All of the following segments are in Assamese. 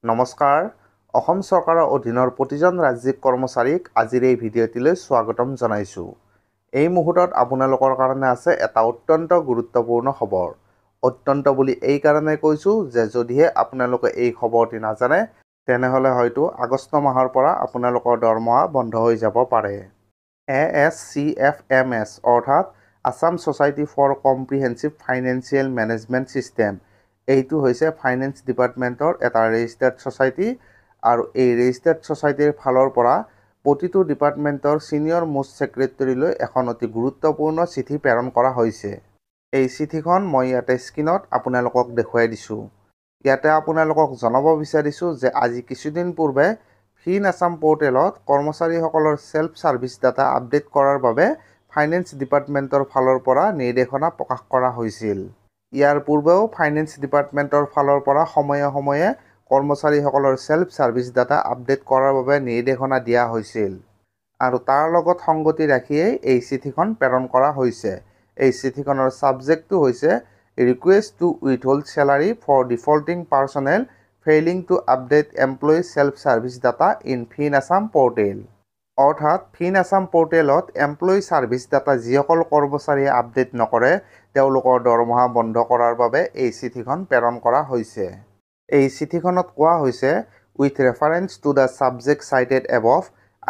নমস্কাৰ অসম চৰকাৰৰ অধীনৰ প্ৰতিজন ৰাজ্যিক কৰ্মচাৰীক আজিৰ এই ভিডিঅ'টিলৈ স্বাগতম জনাইছোঁ। এই মুহূৰ্তত আপোনালোকৰ কাৰণে আছে এটা অত্যন্ত গুৰুত্বপূৰ্ণ খবৰ। অত্যন্ত বুলি এই কাৰণে কৈছোঁ যে যদিহে আপোনালোকে এই খবৰটি নাজানে তেনেহ'লে হয়তো আগষ্ট মাহৰ পৰা আপোনালোকৰ দৰমহা বন্ধ হৈ যাব পাৰে। ASCFMS অৰ্থাৎ Assam society for comprehensive financial management system. এইটো হৈছে ফাইনেন্স ডিপাৰ্টমেণ্টৰ এটা ৰেজিষ্টাৰ্ড ছ'চাইটি আৰু এই ৰেজিষ্টাৰ্ড ছ'চাইটিৰ ফালৰ পৰা প্ৰতিটো ডিপাৰ্টমেণ্টৰ ছিনিয়ৰ মোষ্ট ছেক্ৰেটেৰীলৈ এখন অতি গুৰুত্বপূৰ্ণ চিঠি প্ৰেৰণ কৰা হৈছে। এই চিঠিখন মই ইয়াতে স্ক্ৰীনত আপোনালোকক দেখুৱাই দিছোঁ। ইয়াতে আপোনালোকক জনাব বিচাৰিছোঁ যে আজি কিছুদিন পূৰ্বে ফিন আছাম পৰ্টেলত কৰ্মচাৰীসকলৰ ছেল্ফ ছাৰ্ভিচ ডাটা আপডেট কৰাৰ বাবে ফাইনেন্স ডিপাৰ্টমেণ্টৰ ফালৰ পৰা নিৰ্দেশনা প্ৰকাশ কৰা হৈছিল। ইয়াৰ পূৰ্বেও ফাইনেন্স ডিপাৰ্টমেণ্টৰ ফালৰ পৰা সময়ে সময়ে কৰ্মচাৰীসকলৰ ছেল্ফ ছাৰ্ভিচ ডাটা আপডেট কৰাৰ বাবে নিৰ্দেশনা দিয়া হৈছিল আৰু তাৰ লগত সংগতি ৰাখিয়েই এই চিঠিখন প্ৰেৰণ কৰা হৈছে। এই চিঠিখনৰ ছাবজেক্টটো হৈছে request to withhold salary for defaulting personnel failing to update employee self service data in Fin Assam portal. অৰ্থাৎ ফিন আছাম পৰ্টেলত এমপ্লয়ী ছাৰ্ভিচ ডাটা যিসকল কৰ্মচাৰীয়ে আপডেট নকৰে তেওঁলোকৰ দৰমহা বন্ধ কৰাৰ বাবে এই চিঠিখন প্ৰেৰণ কৰা হৈছে। এই চিঠিখনত কোৱা হৈছে with reference to the subject cited above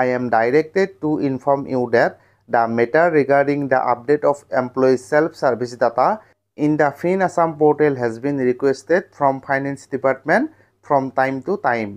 I am directed to inform you that the matter regarding the update of employee self service data in the Fin Assam portal has been requested from finance department from time to time.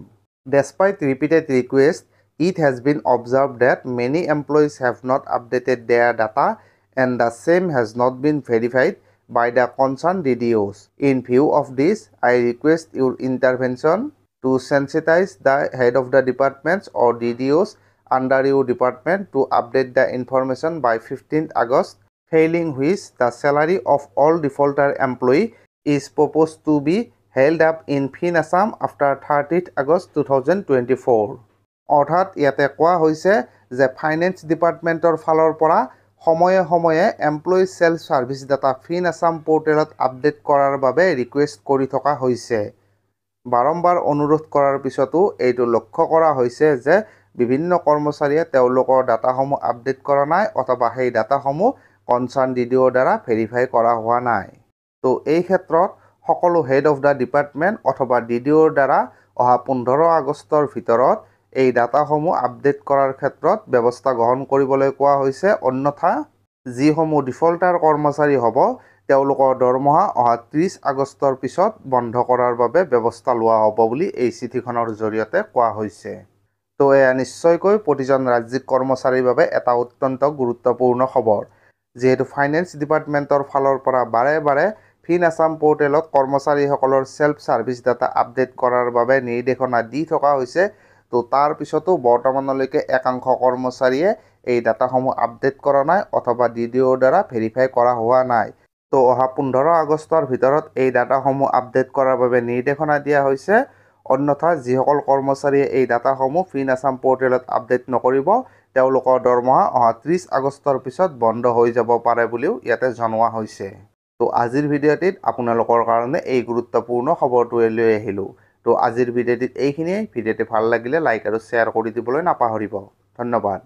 Despite repeated requests, it has been observed that many employees have not updated their data and the same has not been verified by the concerned DDOs. In view of this, I request your intervention to sensitize the head of the departments or DDOs under your department to update the information by 15th August, failing which the salary of all defaulter employee is proposed to be held up in Finn Assam after 30th August 2024. অৰ্থাৎ ইয়াতে কোৱা হৈছে যে ফাইনেন্স ডিপাৰ্টমেণ্টৰ ফালৰ পৰা সময়ে সময়ে এমপ্লয়ী ছেল্ফ ছাৰ্ভিচ ডাটা ফিন আছাম পৰ্টেলত আপডেট কৰাৰ বাবে ৰিকুৱেষ্ট কৰি থকা হৈছে। বাৰম্বাৰ অনুৰোধ কৰাৰ পিছতো এইটো লক্ষ্য কৰা হৈছে যে বিভিন্ন কৰ্মচাৰীয়ে তেওঁলোকৰ ডাটাসমূহ আপডেট কৰা নাই অথবা সেই ডাটাসমূহ কনচাৰ্ণ DDOৰ দ্বাৰা ভেৰিফাই কৰা হোৱা নাই। তো এই ক্ষেত্ৰত সকলো হেড অফ দ্য ডিপাৰ্টমেণ্ট অথবা DDOৰ দ্বাৰা অহা 15 আগষ্টৰ ভিতৰত এই ডাটাসমূহ আপডেট কৰাৰ ক্ষেত্ৰত ব্যৱস্থা গ্ৰহণ কৰিবলৈ কোৱা হৈছে। অন্যথা যিসমূহ ডিফল্টাৰ কৰ্মচাৰী হ'ব তেওঁলোকৰ দৰমহা অহা 30 আগষ্টৰ পিছত বন্ধ কৰাৰ বাবে ব্যৱস্থা লোৱা হ'ব বুলি এই চিঠিখনৰ জৰিয়তে কোৱা হৈছে। তো এয়া নিশ্চয়কৈ প্ৰতিজন ৰাজ্যিক কৰ্মচাৰীৰ বাবে এটা অত্যন্ত গুৰুত্বপূৰ্ণ খবৰ। যিহেতু ফাইনেন্স ডিপাৰ্টমেণ্টৰ ফালৰ পৰা বাৰে বাৰে ফিন আছাম পৰ্টেলত কৰ্মচাৰীসকলৰ ছেল্ফ ছাৰ্ভিচ ডাটা আপডেট কৰাৰ বাবে নিৰ্দেশনা দি থকা হৈছে, তো তাৰ পিছতো বৰ্তমানলৈকে একাংশ কৰ্মচাৰীয়ে এই ডাটাসমূহ আপডেট কৰা নাই অথবা DDOৰ দ্বাৰা ভেৰিফাই কৰা হোৱা নাই। তো অহা 15 আগষ্টৰ ভিতৰত এই ডাটাসমূহ আপডেট কৰাৰ বাবে নিৰ্দেশনা দিয়া হৈছে। অন্যথা যিসকল কৰ্মচাৰীয়ে এই ডাটাসমূহ ফিন আছাম পৰ্টেলত আপডেট নকৰিব তেওঁলোকৰ দৰমহা অহা 30 আগষ্টৰ পিছত বন্ধ হৈ যাব পাৰে বুলিও ইয়াতে জনোৱা হৈছে। তো আজিৰ ভিডিঅ'টিত আপোনালোকৰ কাৰণে এই গুৰুত্বপূৰ্ণ খবৰটোৱে লৈ আহিলোঁ। তো আজিৰ ভিডিঅ'টিত এইখিনিয়ে। ভিডিঅ'টি ভাল লাগিলে লাইক আৰু শ্বেয়াৰ কৰি দিবলৈ নাপাহৰিব। ধন্যবাদ।